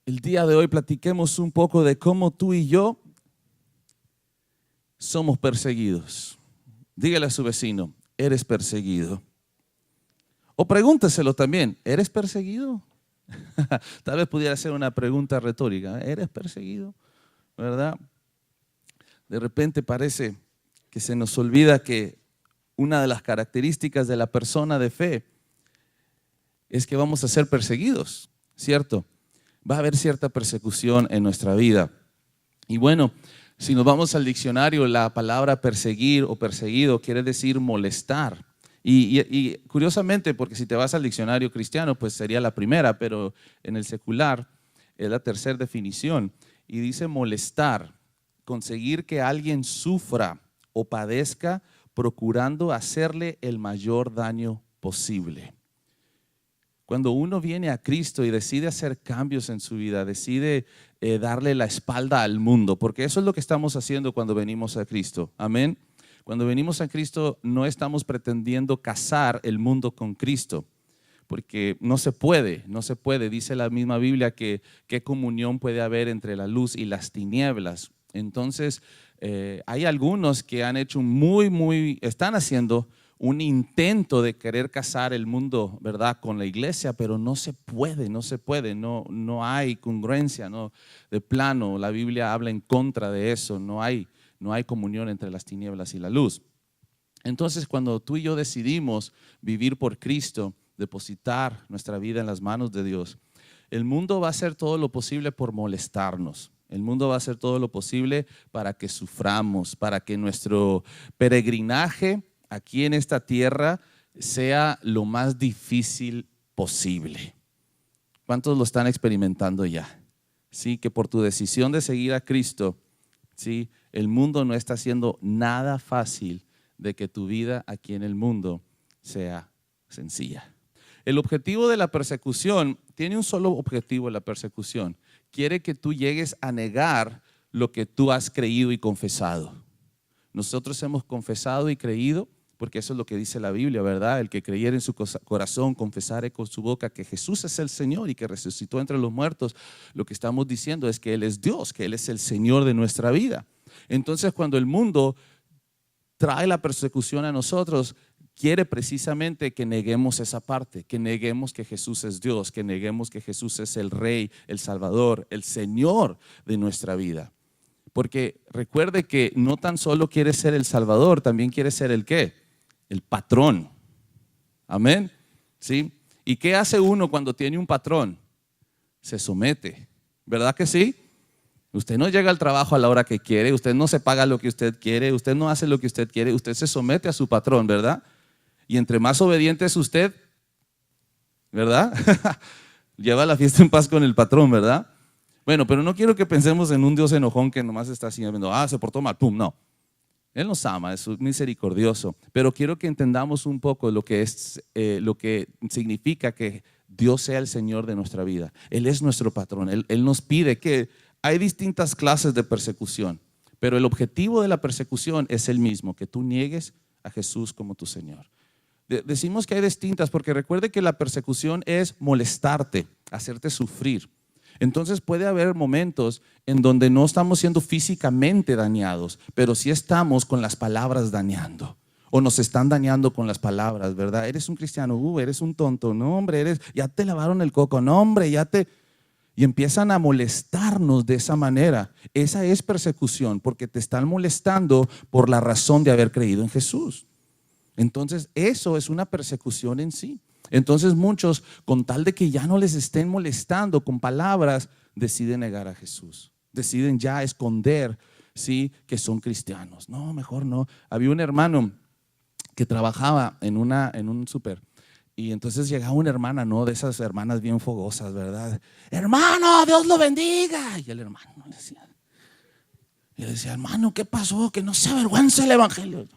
el día de hoy platiquemos un poco de cómo tú y yo somos perseguidos. Dígale a su vecino, ¿eres perseguido? O pregúnteselo también, ¿eres perseguido? Tal vez pudiera ser una pregunta retórica, ¿eres perseguido? ¿Verdad? De repente parece que se nos olvida que una de las características de la persona de fe es que vamos a ser perseguidos, ¿cierto? Va a haber cierta persecución en nuestra vida. Y bueno, si nos vamos al diccionario, la palabra perseguir o perseguido quiere decir molestar. Y curiosamente, porque si te vas al diccionario cristiano, pues sería la primera, pero en el secular es la tercera definición. Y dice molestar, conseguir que alguien sufra o padezca procurando hacerle el mayor daño posible. Cuando uno viene a Cristo y decide hacer cambios en su vida, decide darle la espalda al mundo, porque eso es lo que estamos haciendo cuando venimos a Cristo. Amén. Cuando venimos a Cristo no estamos pretendiendo casar el mundo con Cristo, porque no se puede. Dice la misma Biblia que qué comunión puede haber entre la luz y las tinieblas. Entonces, hay algunos que han hecho están haciendo un intento de querer casar el mundo, ¿verdad?, con la iglesia, pero no se puede, no hay congruencia, no, de plano, la Biblia habla en contra de eso, no hay comunión entre las tinieblas y la luz. Entonces, cuando tú y yo decidimos vivir por Cristo, depositar nuestra vida en las manos de Dios, el mundo va a hacer todo lo posible por molestarnos. El mundo va a hacer todo lo posible para que suframos, para que nuestro peregrinaje aquí en esta tierra sea lo más difícil posible. ¿Cuántos lo están experimentando ya? Sí, que por tu decisión de seguir a Cristo, sí, el mundo no está haciendo nada fácil de que tu vida aquí en el mundo sea sencilla. El objetivo de la persecución tiene un solo objetivo. La persecución quiere que tú llegues a negar lo que tú has creído y confesado. Nosotros hemos confesado y creído, porque eso es lo que dice la Biblia, ¿verdad? El que creyere en su corazón, confesare con su boca que Jesús es el Señor y que resucitó entre los muertos, lo que estamos diciendo es que Él es Dios, que Él es el Señor de nuestra vida. Entonces, cuando el mundo trae la persecución a nosotros, quiere precisamente que neguemos esa parte, que neguemos que Jesús es Dios, que neguemos que Jesús es el Rey, el Salvador, el Señor de nuestra vida. Porque recuerde que no tan solo quiere ser el Salvador, también quiere ser el ¿qué? El patrón. Amén. ¿Sí? ¿Y qué hace uno cuando tiene un patrón? Se somete. ¿Verdad que sí? Usted no llega al trabajo a la hora que quiere, usted no se paga lo que usted quiere, usted no hace lo que usted quiere, usted se somete a su patrón, ¿verdad? Y entre más obediente es usted, ¿verdad? Lleva la fiesta en paz con el patrón, ¿verdad? Bueno, pero no quiero que pensemos en un Dios enojón que nomás está así, se portó mal, pum, no. Él nos ama, es misericordioso, pero quiero que entendamos un poco lo que significa que Dios sea el Señor de nuestra vida. Él es nuestro patrón, Él nos pide que hay distintas clases de persecución, pero el objetivo de la persecución es el mismo, que tú niegues a Jesús como tu Señor. Decimos que hay distintas porque recuerde que la persecución es molestarte, hacerte sufrir. Entonces puede haber momentos en donde no estamos siendo físicamente dañados, pero sí estamos con las palabras dañando. O nos están dañando con las palabras, ¿verdad? Eres un cristiano, eres un tonto, no hombre, ya te lavaron el coco, no hombre, y empiezan a molestarnos de esa manera. Esa es persecución porque te están molestando por la razón de haber creído en Jesús. Entonces eso es una persecución en sí. Entonces muchos, con tal de que ya no les estén molestando con palabras, deciden negar a Jesús. Deciden ya esconder, ¿sí?, que son cristianos. No, mejor no. Había un hermano que trabajaba en un súper. Y entonces llegaba una hermana, ¿no? De esas hermanas bien fogosas, ¿verdad? Hermano, Dios lo bendiga. Y el hermano le decía, hermano, ¿qué pasó? Que no se avergüenza el evangelio.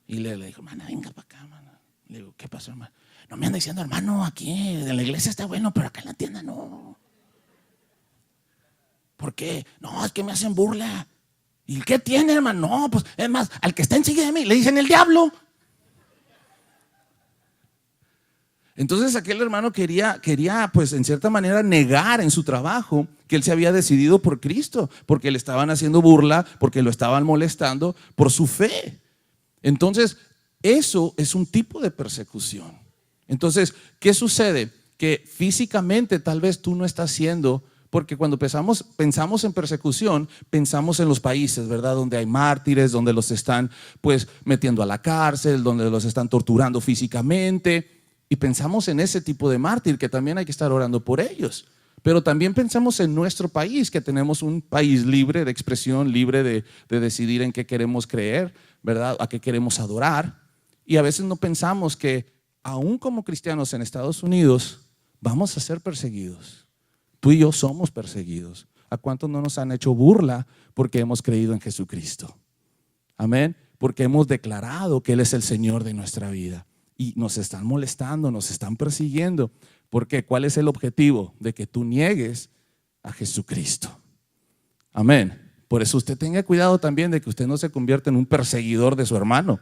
Y le dijo, hermana, venga para acá, hermano. Le digo, ¿qué pasó, hermano? No me anda diciendo, hermano, aquí en la iglesia está bueno, pero acá en la tienda no. ¿Por qué? No, es que me hacen burla. ¿Y qué tiene, hermano? No, pues es más, al que está enseguida de mí le dicen el diablo. Entonces aquel hermano quería pues en cierta manera negar en su trabajo que él se había decidido por Cristo, porque le estaban haciendo burla, porque lo estaban molestando por su fe. Entonces eso es un tipo de persecución. Entonces, ¿qué sucede? Que físicamente tal vez tú no estás siendo, porque cuando pensamos en persecución, pensamos en los países, ¿verdad? Donde hay mártires, donde los están pues metiendo a la cárcel, donde los están torturando físicamente. Y pensamos en ese tipo de mártir, que también hay que estar orando por ellos. Pero también pensamos en nuestro país, que tenemos un país libre de expresión, libre de decidir en qué queremos creer, ¿verdad? A qué queremos adorar. Y a veces no pensamos que aún como cristianos en Estados Unidos vamos a ser perseguidos. Tú y yo somos perseguidos. ¿A cuántos no nos han hecho burla porque hemos creído en Jesucristo? Amén. Porque hemos declarado que Él es el Señor de nuestra vida. Y nos están molestando, nos están persiguiendo. ¿Por qué? ¿Cuál es el objetivo? De que tú niegues a Jesucristo. Amén. Por eso usted tenga cuidado también de que usted no se convierta en un perseguidor de su hermano.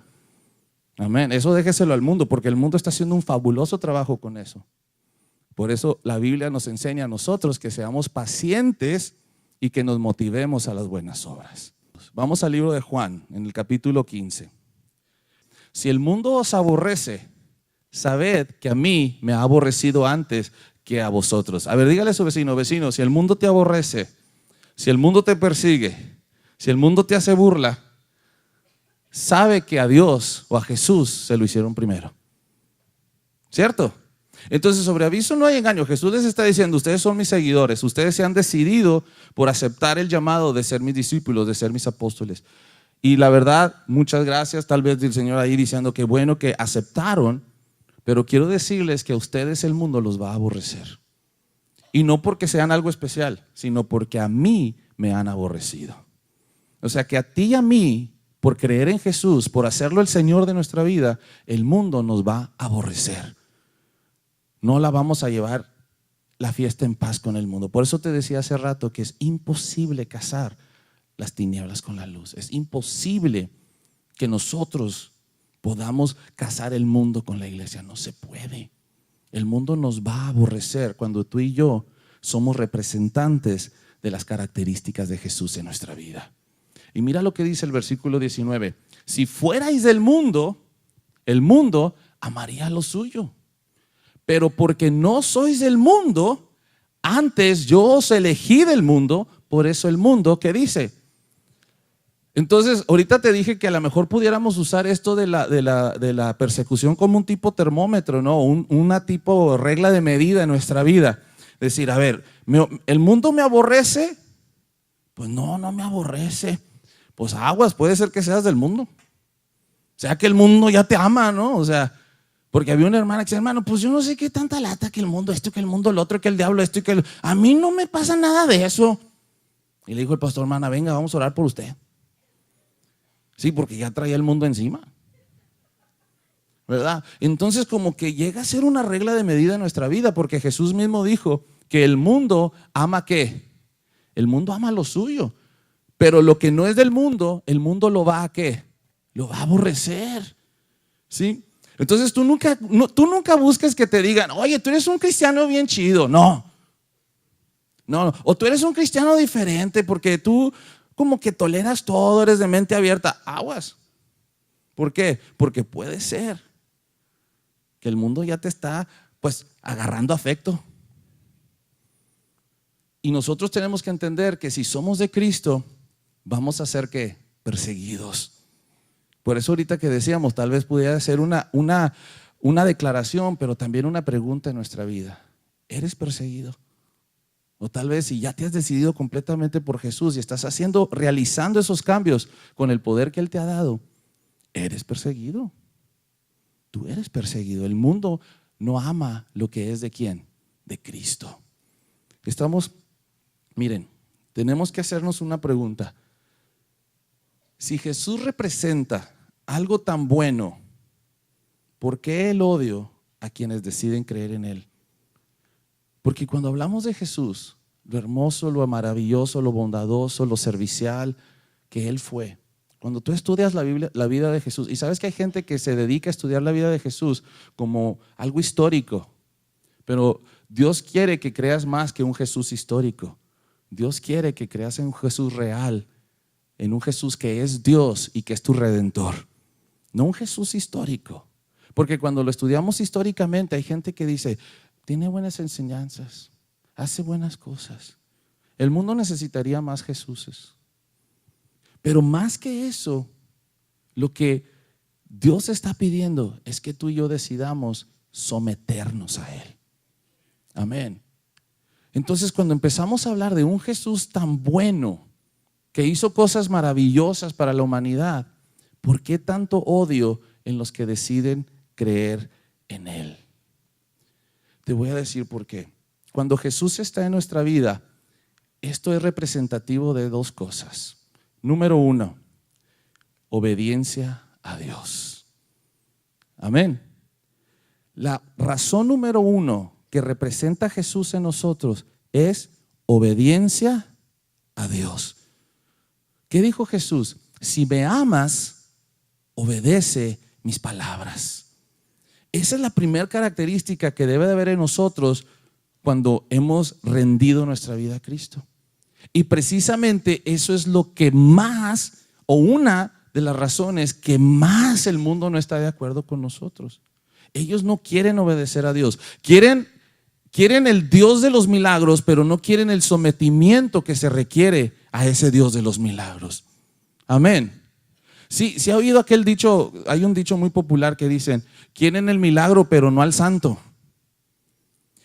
Amén. Eso déjeselo al mundo, porque el mundo está haciendo un fabuloso trabajo con eso. Por eso la Biblia nos enseña a nosotros que seamos pacientes y que nos motivemos a las buenas obras. Vamos al libro de Juan, en el capítulo 15. Si el mundo os aborrece, sabed que a mí me ha aborrecido antes que a vosotros. A ver, dígale a su vecino, vecino, si el mundo te aborrece, si el mundo te persigue, si el mundo te hace burla, sabe que a Dios o a Jesús se lo hicieron primero. ¿Cierto? Entonces, sobre aviso no hay engaño. Jesús les está diciendo, ustedes son mis seguidores, ustedes se han decidido por aceptar el llamado de ser mis discípulos, de ser mis apóstoles. Y la verdad, muchas gracias, tal vez del Señor ahí diciendo que bueno que aceptaron, pero quiero decirles que a ustedes el mundo los va a aborrecer. Y no porque sean algo especial, sino porque a mí me han aborrecido. O sea que a ti y a mí, por creer en Jesús, por hacerlo el Señor de nuestra vida, el mundo nos va a aborrecer. No la vamos a llevar la fiesta en paz con el mundo. Por eso te decía hace rato que es imposible casar las tinieblas con la luz. Es imposible que nosotros podamos casar el mundo con la iglesia. No se puede. El mundo nos va a aborrecer cuando tú y yo somos representantes de las características de Jesús en nuestra vida. Y mira lo que dice el versículo 19. Si fuerais del mundo, el mundo amaría lo suyo. Pero porque no sois del mundo, antes yo os elegí del mundo, por eso el mundo, ¿qué dice? Entonces, ahorita te dije que a lo mejor pudiéramos usar esto de la persecución como un tipo termómetro, ¿no? Una tipo regla de medida en nuestra vida. Decir, a ver, ¿el mundo me aborrece? Pues no me aborrece. Pues aguas, puede ser que seas del mundo. O sea que el mundo ya te ama, ¿no? O sea, porque había una hermana que decía, hermano, pues yo no sé qué tanta lata que el mundo esto, que el mundo lo otro, que el diablo esto y que a mí no me pasa nada de eso. Y le dijo el pastor, hermana, venga, vamos a orar por usted. Sí, porque ya traía el mundo encima, ¿verdad? Entonces como que llega a ser una regla de medida en nuestra vida, porque Jesús mismo dijo que el mundo ama ¿qué? El mundo ama lo suyo, pero lo que no es del mundo, el mundo lo va a ¿qué? Lo va a aborrecer, ¿sí? Entonces tú nunca busques que te digan, oye, tú eres un cristiano bien chido. No, o tú eres un cristiano diferente porque tú como que toleras todo, eres de mente abierta. Aguas. ¿Por qué? Porque puede ser que el mundo ya te está pues agarrando afecto. Y nosotros tenemos que entender que si somos de Cristo, vamos a ser ¿qué? Perseguidos. Por eso ahorita que decíamos, tal vez pudiera ser una declaración, pero también una pregunta en nuestra vida. ¿Eres perseguido? O tal vez si ya te has decidido completamente por Jesús y estás realizando esos cambios con el poder que Él te ha dado, ¿eres perseguido? Tú eres perseguido. El mundo no ama lo que es de ¿quién? De Cristo. Miren, tenemos que hacernos una pregunta. Si Jesús representa algo tan bueno, ¿por qué el odio a quienes deciden creer en Él? Porque cuando hablamos de Jesús, lo hermoso, lo maravilloso, lo bondadoso, lo servicial que Él fue, Cuando tú estudias la Biblia, la vida de Jesús, y sabes que hay gente que se dedica a estudiar la vida de Jesús como algo histórico, pero Dios quiere que creas más que un Jesús histórico. Dios quiere que creas en un Jesús real, en un Jesús que es Dios y que es tu redentor, no un Jesús histórico. Porque cuando lo estudiamos históricamente hay gente que dice, tiene buenas enseñanzas, hace buenas cosas. El mundo necesitaría más Jesuses. Pero más que eso, lo que Dios está pidiendo es que tú y yo decidamos someternos a Él. Amén. Entonces, cuando empezamos a hablar de un Jesús tan bueno, que hizo cosas maravillosas para la humanidad, ¿por qué tanto odio en los que deciden creer en Él? Te voy a decir por qué. Cuando Jesús está en nuestra vida, esto es representativo de dos cosas. Número uno, obediencia a Dios. Amén. La razón número uno que representa a Jesús en nosotros es obediencia a Dios. ¿Qué dijo Jesús? Si me amas, obedece mis palabras. Esa es la primera característica que debe de haber en nosotros cuando hemos rendido nuestra vida a Cristo. Y precisamente eso es lo que más, o una de las razones que más el mundo no está de acuerdo con nosotros. Ellos no quieren obedecer a Dios. Quieren el Dios de los milagros, pero no quieren el sometimiento que se requiere a ese Dios de los milagros. Amén. Sí, ha oído aquel dicho, hay un dicho muy popular que dicen, quieren el milagro, pero no al santo.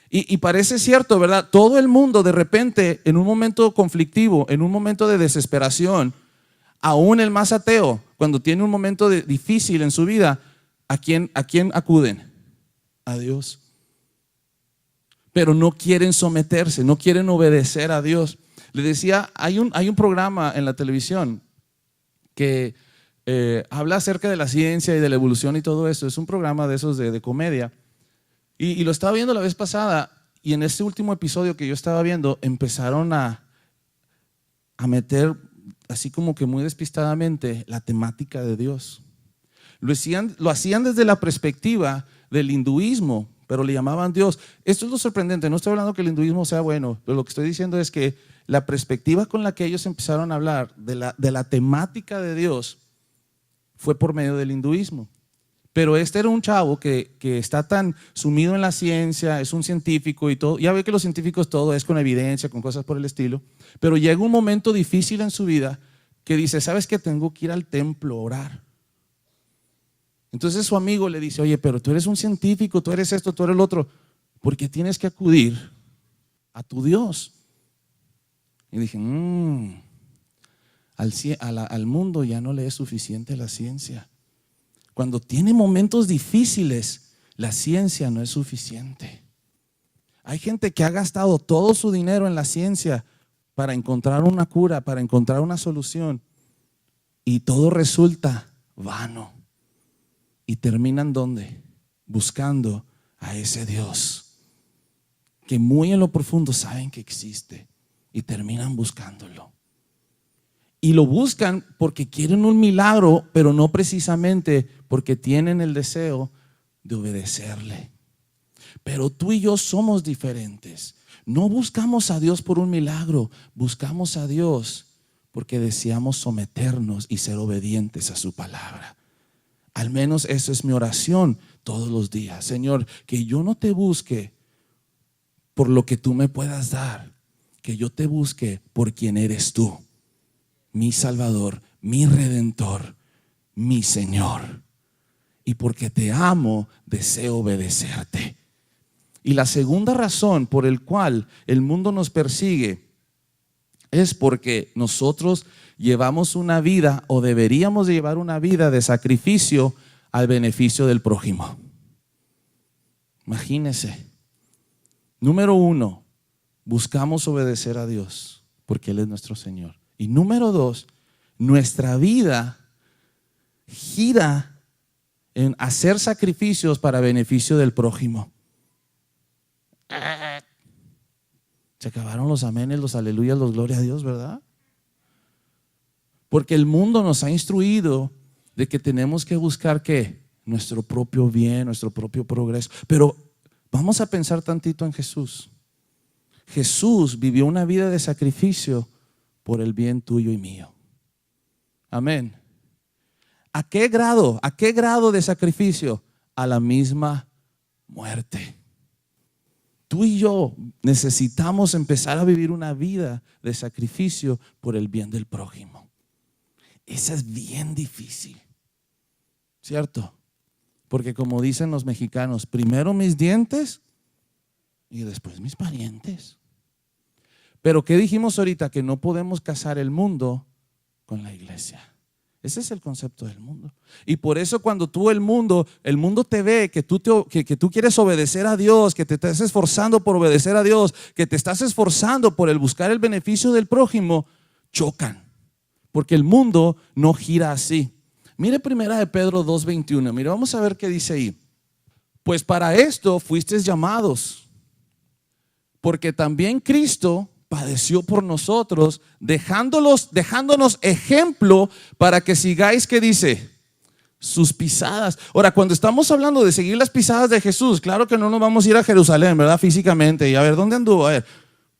Y parece cierto, ¿verdad? Todo el mundo de repente, en un momento conflictivo, en un momento de desesperación, aún el más ateo, cuando tiene un momento difícil en su vida, ¿a quién acuden? A Dios. Pero no quieren someterse, no quieren obedecer a Dios. Le decía, hay un programa en la televisión que habla acerca de la ciencia y de la evolución y todo eso. Es un programa de esos de comedia. Y lo estaba viendo la vez pasada, y en este último episodio que yo estaba viendo, empezaron a meter, así como que muy despistadamente, la temática de Dios. Lo hacían desde la perspectiva del hinduismo, pero le llamaban Dios. Esto es lo sorprendente, no estoy hablando que el hinduismo sea bueno, pero lo que estoy diciendo es que la perspectiva con la que ellos empezaron a hablar de la temática de Dios fue por medio del hinduismo. Pero este era un chavo que está tan sumido en la ciencia, es un científico y todo. Ya ve que los científicos todo es con evidencia, con cosas por el estilo. Pero llega un momento difícil en su vida que dice, ¿sabes qué? Tengo que ir al templo a orar. Entonces su amigo le dice, oye, pero tú eres un científico, tú eres esto, tú eres el otro. ¿Por qué tienes que acudir a tu Dios? Y dije, al mundo ya no le es suficiente la ciencia. Cuando tiene momentos difíciles, la ciencia no es suficiente. Hay gente que ha gastado todo su dinero en la ciencia para encontrar una cura, para encontrar una solución, y todo resulta vano. Y terminan ¿dónde? Buscando a ese Dios que muy en lo profundo saben que existe, y terminan buscándolo. Y lo buscan porque quieren un milagro, pero no precisamente porque tienen el deseo de obedecerle. Pero tú y yo somos diferentes. No buscamos a Dios por un milagro, buscamos a Dios porque deseamos someternos y ser obedientes a su palabra. Al menos eso es mi oración todos los días. Señor, que yo no te busque por lo que tú me puedas dar, que yo te busque por quien eres tú. Mi Salvador, mi Redentor, mi Señor. Y porque te amo, deseo obedecerte. Y la segunda razón por la cual el mundo nos persigue es porque nosotros llevamos una vida, o deberíamos de llevar una vida de sacrificio al beneficio del prójimo. Imagínese. Número uno, buscamos obedecer a Dios porque Él es nuestro Señor. Y número dos, nuestra vida gira en hacer sacrificios para beneficio del prójimo. Se acabaron los amenes, los aleluyas, los gloria a Dios, ¿verdad? Porque el mundo nos ha instruido de que tenemos que buscar ¿qué? Nuestro propio bien, nuestro propio progreso. Pero vamos a pensar tantito en Jesús. Jesús vivió una vida de sacrificio por el bien tuyo y mío. Amén. ¿A qué grado? ¿A qué grado de sacrificio? A la misma muerte. Tú y yo necesitamos empezar a vivir una vida de sacrificio por el bien del prójimo. Esa es bien difícil, ¿cierto? Porque como dicen los mexicanos, primero mis dientes y después mis parientes. Pero ¿qué dijimos ahorita? Que no podemos casar el mundo con la iglesia. Ese es el concepto del mundo. Y por eso cuando tú el mundo te ve que tú quieres obedecer a Dios, que te estás esforzando por obedecer a Dios, que te estás esforzando por el buscar el beneficio del prójimo, chocan. Porque el mundo no gira así. Mire primera de Pedro 2:21. Mire, vamos a ver qué dice ahí. Pues para esto fuisteis llamados, porque también Cristo padeció por nosotros, dejándonos ejemplo para que sigáis, ¿qué dice? Sus pisadas. Ahora, cuando estamos hablando de seguir las pisadas de Jesús, claro que no nos vamos a ir a Jerusalén, ¿verdad? Físicamente, y a ver, ¿dónde anduvo? A ver,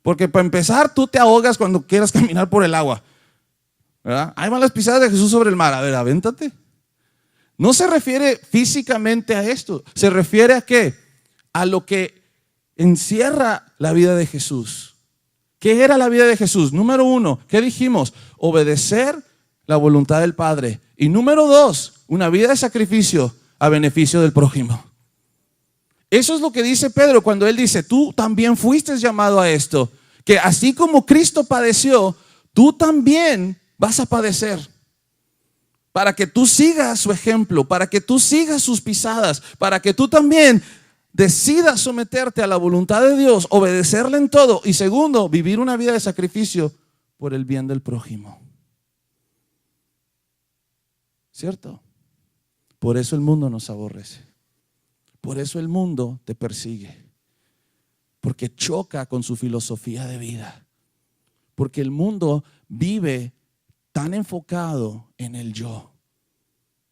porque para empezar, tú te ahogas cuando quieras caminar por el agua, ¿verdad? Ahí van las pisadas de Jesús sobre el mar. A ver, avéntate. No se refiere físicamente a esto. Se refiere a ¿qué? A lo que encierra la vida de Jesús. ¿Qué era la vida de Jesús? Número 1, ¿qué dijimos? Obedecer la voluntad del Padre. Y número 2, una vida de sacrificio a beneficio del prójimo. Eso es lo que dice Pedro cuando él dice, tú también fuiste llamado a esto. Que así como Cristo padeció, tú también vas a padecer, para que tú sigas su ejemplo, para que tú sigas sus pisadas, para que tú también decidas someterte a la voluntad de Dios, obedecerle en todo, y segundo, vivir una vida de sacrificio por el bien del prójimo. ¿Cierto? Por eso el mundo nos aborrece, por eso el mundo te persigue, porque choca con su filosofía de vida, porque el mundo vive tan enfocado en el yo,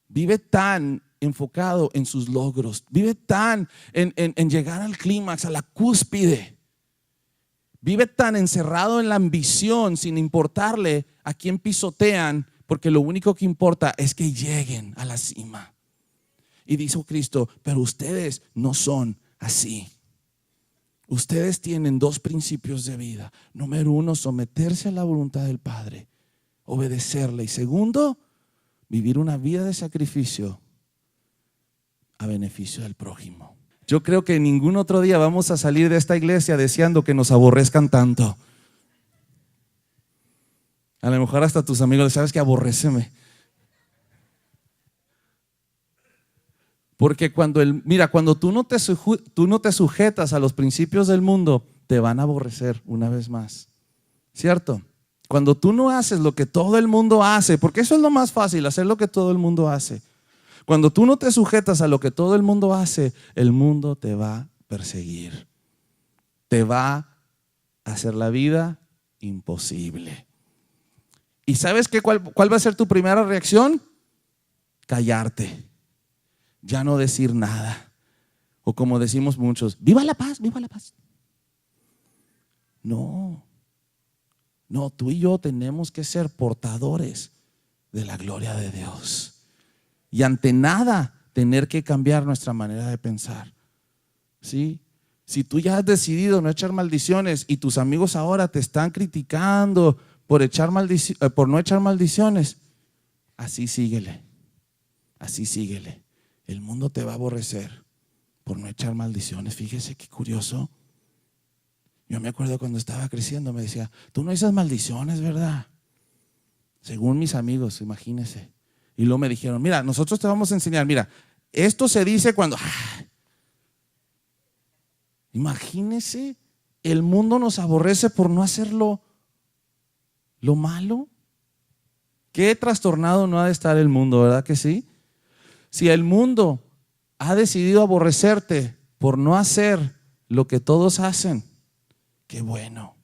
vive tan enfocado en sus logros, vive tan en llegar al clímax, a la cúspide, vive tan encerrado en la ambición sin importarle a quién pisotean, porque lo único que importa es que lleguen a la cima. Y dijo Cristo, pero ustedes no son así. Ustedes tienen 2 principios de vida. Número 1, someterse a la voluntad del Padre, obedecerle, y segundo, vivir una vida de sacrificio a beneficio del prójimo. Yo creo que ningún otro día vamos a salir de esta iglesia deseando que nos aborrezcan tanto. A lo mejor hasta tus amigos les sabes que aborréceme. Porque cuando tú no te sujetas a los principios del mundo, te van a aborrecer una vez más. ¿Cierto? Cuando tú no haces lo que todo el mundo hace, porque eso es lo más fácil, hacer lo que todo el mundo hace. Cuando tú no te sujetas a lo que todo el mundo hace, el mundo te va a perseguir. Te va a hacer la vida imposible. ¿Y sabes cuál va a ser tu primera reacción? Callarte. Ya no decir nada. O como decimos muchos, ¡viva la paz! ¡Viva la paz! No, tú y yo tenemos que ser portadores de la gloria de Dios. Y ante nada tener que cambiar nuestra manera de pensar. ¿Sí? Si tú ya has decidido no echar maldiciones y tus amigos ahora te están criticando por no echar maldiciones, así síguele. Así síguele. El mundo te va a aborrecer por no echar maldiciones. Fíjese qué curioso. Yo me acuerdo cuando estaba creciendo, me decía, tú no echas maldiciones, ¿verdad? Según mis amigos, imagínese. Y luego me dijeron, mira, nosotros te vamos a enseñar, mira, esto se dice cuando… Imagínese, el mundo nos aborrece por no hacerlo lo malo. Qué trastornado no ha de estar el mundo, ¿verdad que sí? Si el mundo ha decidido aborrecerte por no hacer lo que todos hacen, qué bueno.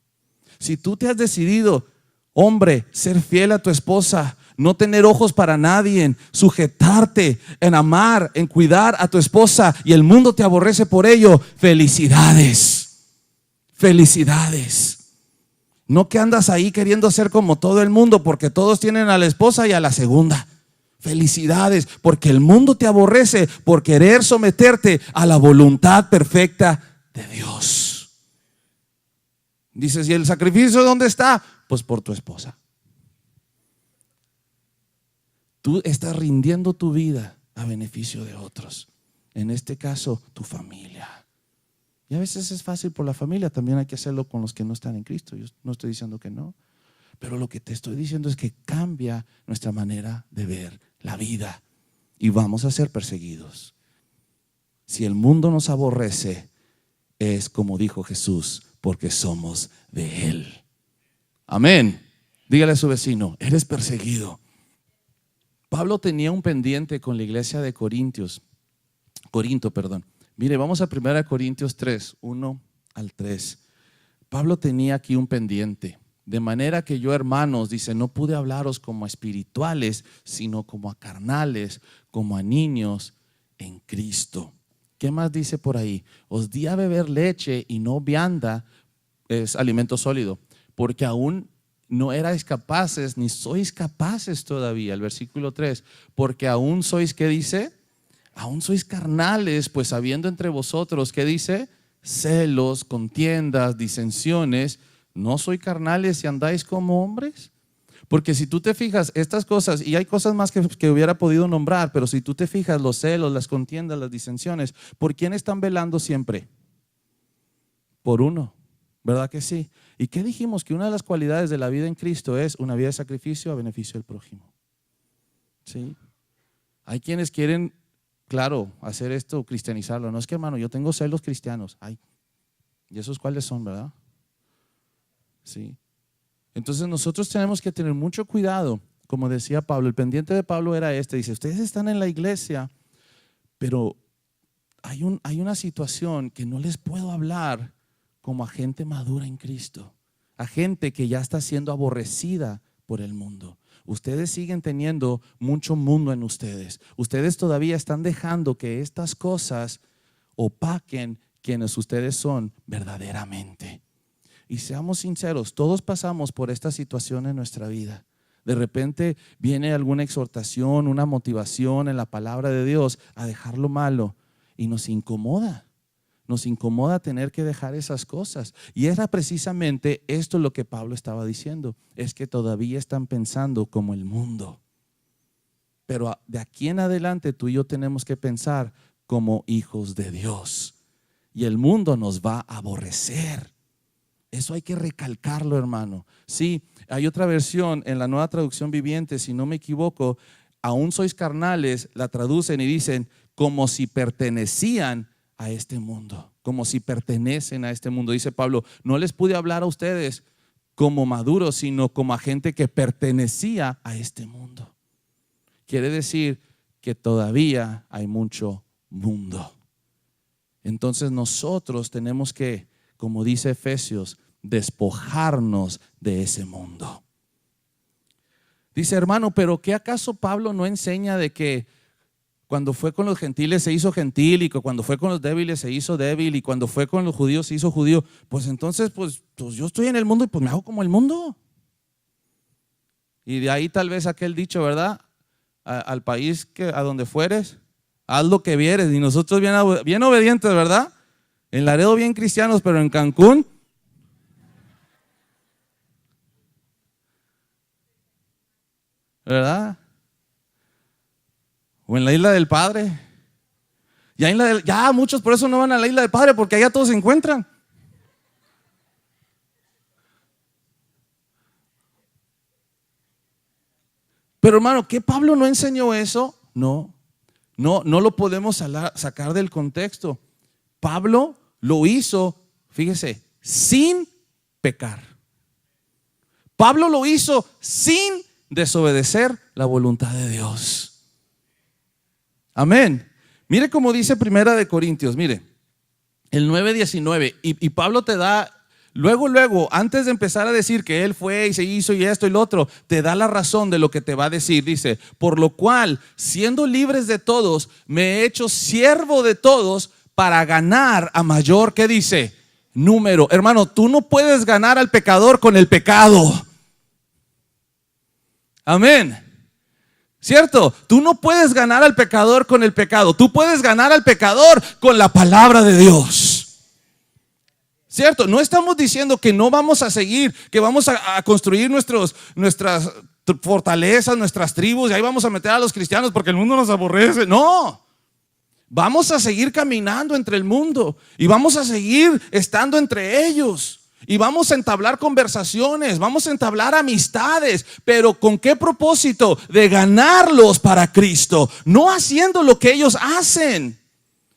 Si tú te has decidido, hombre, ser fiel a tu esposa, no tener ojos para nadie, en sujetarte, en amar, en cuidar a tu esposa y el mundo te aborrece por ello, felicidades, felicidades. No que andas ahí queriendo ser como todo el mundo porque todos tienen a la esposa y a la segunda. Felicidades, porque el mundo te aborrece por querer someterte a la voluntad perfecta de Dios. Dices, ¿y el sacrificio dónde está? Pues por tu esposa. Tú estás rindiendo tu vida a beneficio de otros. En este caso, tu familia. Y a veces es fácil por la familia, también hay que hacerlo con los que no están en Cristo. Yo no estoy diciendo que no, pero lo que te estoy diciendo es que cambia nuestra manera de ver la vida y vamos a ser perseguidos. Si el mundo nos aborrece, es como dijo Jesús, porque somos de Él. Amén. Dígale a su vecino, eres perseguido. Pablo tenía un pendiente con la iglesia de Corinto. Mire, vamos a 1 Corintios 3, 1 al 3. Pablo tenía aquí un pendiente. De manera que yo, hermanos, dice, no pude hablaros como a espirituales, sino como a carnales, como a niños en Cristo. ¿Qué más dice por ahí? Os di a beber leche y no vianda, es alimento sólido, porque aún no erais capaces, ni sois capaces todavía. El versículo 3, porque aún sois, ¿qué dice? Aún sois carnales, pues habiendo entre vosotros, ¿qué dice? Celos, contiendas, disensiones. ¿No sois carnales y andáis como hombres? Porque si tú te fijas, estas cosas, y hay cosas más que hubiera podido nombrar, pero si tú te fijas, los celos, las contiendas, las disensiones, ¿por quién están velando siempre? Por uno, ¿verdad que sí? ¿Y qué dijimos? Que una de las cualidades de la vida en Cristo es una vida de sacrificio a beneficio del prójimo. ¿Sí? Hay quienes quieren, claro, hacer esto, cristianizarlo. No es que, hermano, yo tengo celos cristianos. Ay, ¿y esos cuáles son, verdad? Sí. Entonces nosotros tenemos que tener mucho cuidado. Como decía Pablo, el pendiente de Pablo era este. Dice, ustedes están en la iglesia, pero hay una situación que no les puedo hablar como a gente madura en Cristo, a gente que ya está siendo aborrecida por el mundo. Ustedes siguen teniendo mucho mundo en ustedes. Ustedes todavía están dejando que estas cosas opaquen quienes ustedes son verdaderamente. Y seamos sinceros, todos pasamos por esta situación en nuestra vida. De repente viene alguna exhortación, una motivación en la palabra de Dios a dejar lo malo y nos incomoda. Nos incomoda tener que dejar esas cosas. Y era precisamente esto lo que Pablo estaba diciendo. Es que todavía están pensando como el mundo. Pero de aquí en adelante tú y yo tenemos que pensar como hijos de Dios. Y el mundo nos va a aborrecer. Eso hay que recalcarlo, hermano. Sí, hay otra versión en la Nueva Traducción Viviente, si no me equivoco, aún sois carnales, la traducen y dicen como si pertenecían a este mundo, como si pertenecen a este mundo. Dice Pablo, no les pude hablar a ustedes como maduros, sino como a gente que pertenecía a este mundo. Quiere decir que todavía hay mucho mundo. Entonces nosotros tenemos que, como dice Efesios, despojarnos de ese mundo. Dice, hermano, pero ¿qué acaso Pablo no enseña de que cuando fue con los gentiles se hizo gentil, y que cuando fue con los débiles se hizo débil, y cuando fue con los judíos se hizo judío? Pues entonces, pues yo estoy en el mundo y pues me hago como el mundo. Y de ahí tal vez aquel dicho, ¿verdad? Al país a donde fueres, haz lo que vieres. Y nosotros bien obedientes, ¿verdad? En Laredo bien cristianos, pero en Cancún, ¿verdad? O en la Isla del Padre. Ya muchos por eso no van a la Isla del Padre, porque allá todos se encuentran. Pero hermano, ¿qué Pablo no enseñó eso? No lo podemos sacar del contexto. Pablo lo hizo, fíjese, sin pecar. Pablo lo hizo sin desobedecer la voluntad de Dios. Amén. Mire cómo dice 1 Corintios, mire, el 9:19, y Pablo te da Luego, antes de empezar a decir que él fue y se hizo y esto y lo otro, te da la razón de lo que te va a decir. Dice, por lo cual, siendo libres de todos, me he hecho siervo de todos para ganar a mayor, ¿qué dice? Número. Hermano, tú no puedes ganar al pecador con el pecado. Amén. ¿Cierto? Tú no puedes ganar al pecador con el pecado. Tú puedes ganar al pecador con la palabra de Dios. ¿Cierto? No estamos diciendo que no vamos a seguir, que vamos a construir nuestras fortalezas, nuestras tribus, y ahí vamos a meter a los cristianos porque el mundo nos aborrece. No. Vamos a seguir caminando entre el mundo y vamos a seguir estando entre ellos. Y vamos a entablar conversaciones, vamos a entablar amistades, pero ¿con qué propósito? De ganarlos para Cristo, no haciendo lo que ellos hacen.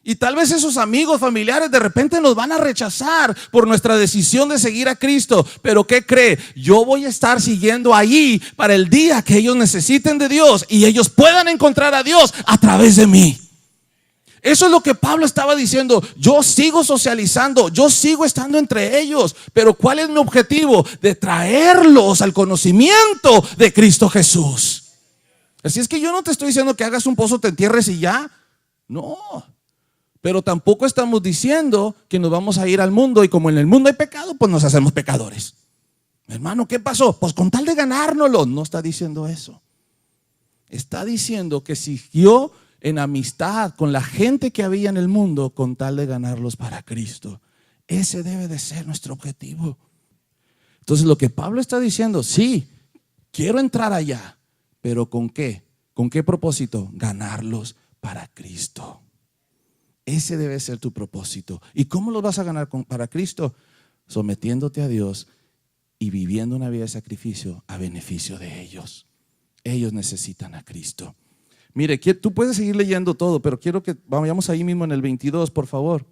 Y tal vez esos amigos, familiares de repente nos van a rechazar por nuestra decisión de seguir a Cristo. Pero ¿qué cree? Yo voy a estar siguiendo allí para el día que ellos necesiten de Dios y ellos puedan encontrar a Dios a través de mí. Eso es lo que Pablo estaba diciendo. Yo sigo socializando, yo sigo estando entre ellos, pero ¿cuál es mi objetivo? De traerlos al conocimiento de Cristo Jesús. Así es que yo no te estoy diciendo que hagas un pozo, te entierres y ya. No. Pero tampoco estamos diciendo que nos vamos a ir al mundo y como en el mundo hay pecado, pues nos hacemos pecadores. Hermano, ¿qué pasó? Pues con tal de ganárnoslo. No está diciendo eso. Está diciendo que siguió en amistad con la gente que había en el mundo con tal de ganarlos para Cristo. Ese debe de ser nuestro objetivo. Entonces lo que Pablo está diciendo, sí, quiero entrar allá, pero ¿con qué? ¿Con qué propósito? Ganarlos para Cristo. Ese debe ser tu propósito. ¿Y cómo los vas a ganar para Cristo? Sometiéndote a Dios y viviendo una vida de sacrificio a beneficio de ellos. Ellos necesitan a Cristo. Mire, tú puedes seguir leyendo todo, pero quiero que vayamos ahí mismo en el 22, por favor.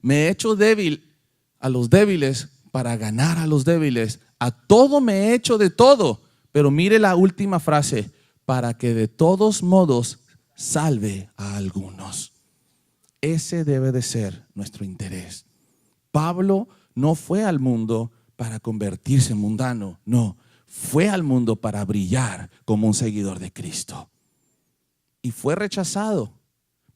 Me he hecho débil a los débiles para ganar a los débiles. A todo me he hecho de todo. Pero mire la última frase, para que de todos modos salve a algunos. Ese debe de ser nuestro interés. Pablo no fue al mundo para convertirse en mundano, no, fue al mundo para brillar como un seguidor de Cristo. Y fue rechazado,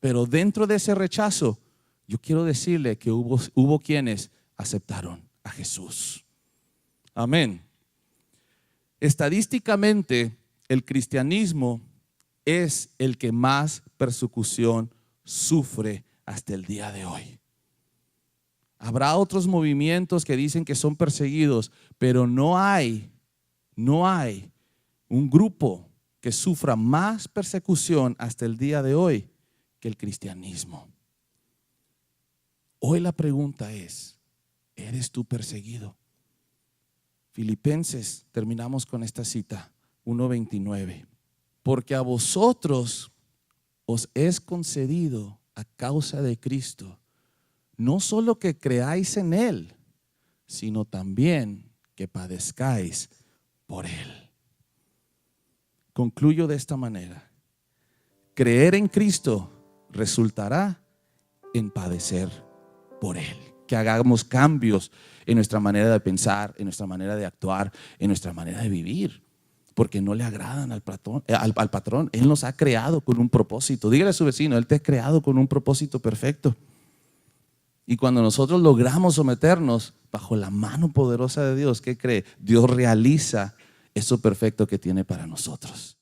pero dentro de ese rechazo, yo quiero decirle que hubo quienes aceptaron a Jesús. Amén. Estadísticamente, el cristianismo es el que más persecución sufre hasta el día de hoy. Habrá otros movimientos que dicen que son perseguidos, pero no hay un grupo que sufra más persecución hasta el día de hoy que el cristianismo. Hoy la pregunta es, ¿eres tú perseguido? Filipenses, terminamos con esta cita, 1:29. Porque a vosotros os es concedido a causa de Cristo, no solo que creáis en Él, sino también que padezcáis por Él. Concluyo de esta manera. Creer en Cristo resultará en padecer por Él. Que hagamos cambios en nuestra manera de pensar, en nuestra manera de actuar, en nuestra manera de vivir. Porque no le agradan al patrón. Él nos ha creado con un propósito. Dígale a su vecino, Él te ha creado con un propósito perfecto. Y cuando nosotros logramos someternos bajo la mano poderosa de Dios, ¿qué cree? Dios realiza eso perfecto que tiene para nosotros.